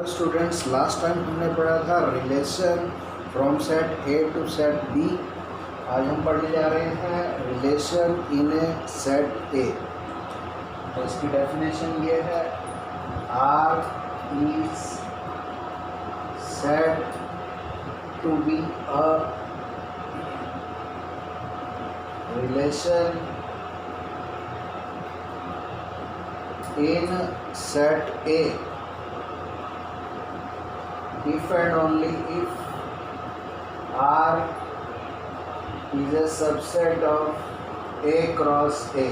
Students, last time हमने पढ़ा था relation from set A to set B. आज हम पढ़ने जा रहे हैं रिलेशन इन ए सेट ए। तो इसकी डेफिनेशन ये है, R is set to be a relation in set A if and only if R is a subset of A cross A।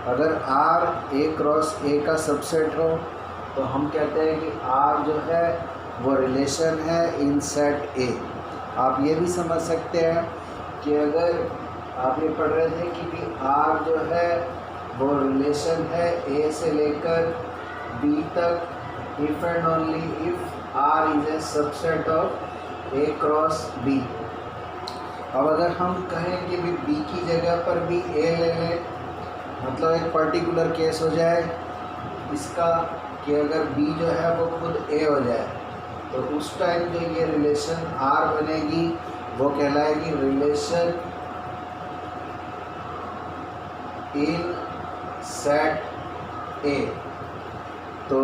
अगर R A cross A का subset हो तो हम कहते हैं कि R जो है वो रिलेशन है इन सेट A। आप ये भी समझ सकते हैं कि अगर आप ये पढ़ रहे थे कि भी R जो है वो रिलेशन है ए से लेकर बी तक if and only if R is a subset of A cross B. अब अगर हम कहें कि भी बी की जगह पर भी ए ले लें, मतलब एक पर्टिकुलर केस हो जाए इसका कि अगर बी जो है वो खुद ए हो जाए, तो उस टाइम जो ये रिलेशन आर बनेगी वो कहलाएगी रिलेशन इन सेट ए। तो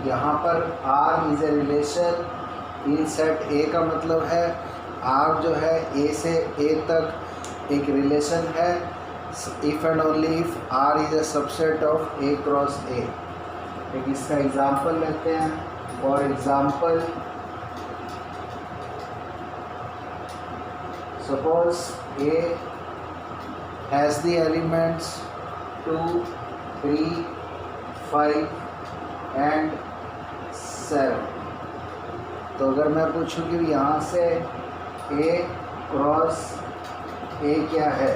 यहाँ पर R is a relation in set ए का मतलब है R जो है ए से ए तक एक रिलेशन है if and only if R is a subset of A cross ए। एक इसका एग्जांपल लेते हैं। For example, suppose A has the elements 2, 3, 5 and 7। तो अगर मैं पूछूं कि यहाँ से A क्रॉस A क्या है,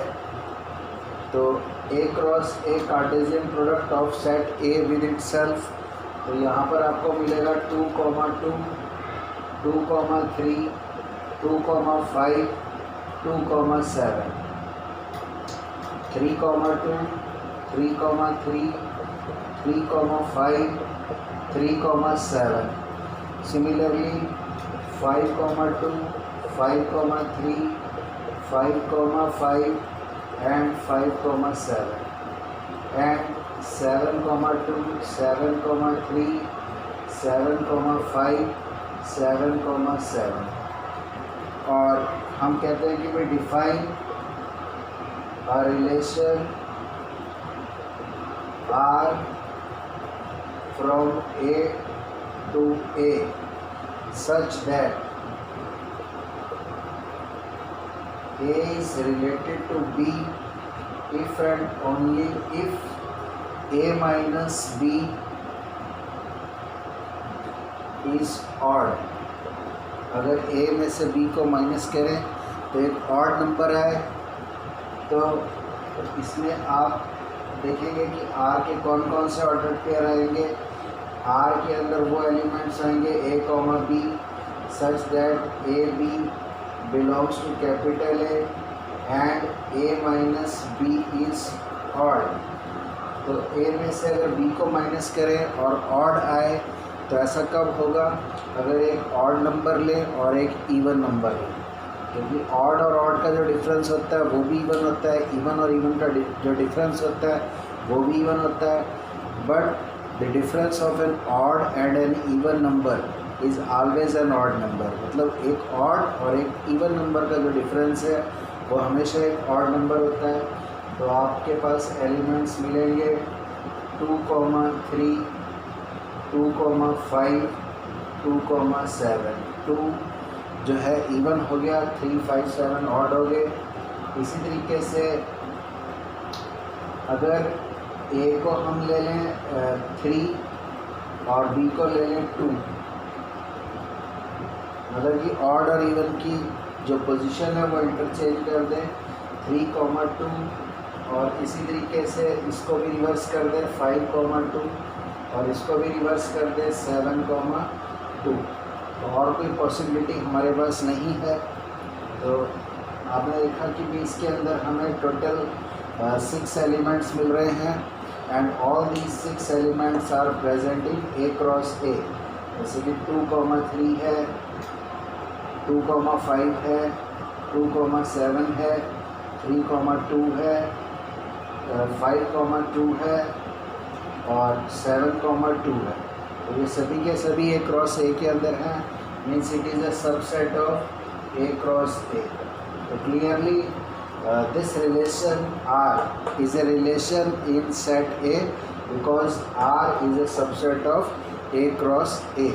तो A cross A Cartesian product of set A with itself. तो यहाँ पर आपको मिलेगा 2, 2, 2, 3, 2, 5, 2, 7, 3, 2, 3, 3, 3, 5, 3, 7. Similarly, 5, 2, 5, 3, 5, 5 and 5, 7, and 7, 2, 7, 3, 7, 5, 7, 7। और हम कहते हैं कि we define a relation R from A to A such that A is related to B if and only if A minus B is odd। अगर A में से B को माइनस करें तो एक ऑड नंबर आए, तो इसमें आप देखेंगे कि R के कौन कौन से ऑर्डर पेयर आएंगे। R के अंदर वो एलिमेंट्स आएंगे A, B such that A, B belongs to capital A and A minus B is odd. तो A में से अगर B को माइनस करें और ऑड आए तो ऐसा कब होगा, अगर एक ऑड नंबर लें और एक इवन नंबर लें, क्योंकि ऑड और ऑड का जो डिफरेंस होता है वो भी इवन होता है, इवन और इवन का जो डिफरेंस होता है वो भी इवन होता है। But the difference of an odd and an even number is always an odd number. मतलब एक ऑड और एक इवन नंबर का जो डिफरेंस है वो हमेशा एक ऑड नंबर होता है। तो आपके पास एलिमेंट्स मिलेंगे 2, 3, 2, 5, 2, 7। 2 जो है इवन हो गया, 3, 5, 7 ऑड हो गए। इसी तरीके से अगर A को हम ले लें 3 और B को ले लें 2, मतलब कि ऑड और इवन की जो पोजीशन है वो इंटरचेंज कर दें 3, 2, और इसी तरीके से इसको भी रिवर्स कर दें 5, 2, और इसको भी रिवर्स कर दें 7, 2। तो और कोई पॉसिबिलिटी हमारे पास नहीं है। तो आपने देखा कि भी इसके अंदर हमें टोटल 6 एलिमेंट्स मिल रहे हैं and all these 6 elements are present in A cross A। जैसे कि 2,3 है, 2,5 है, 2,7 है, 3,2 है, 5,2 है और 7,2 है। तो ये सभी के सभी ए क्रॉस ए के अंदर हैं, means it is a subset of A cross A. तो clearly this relation R is a relation in set A because R is a subset of A cross A.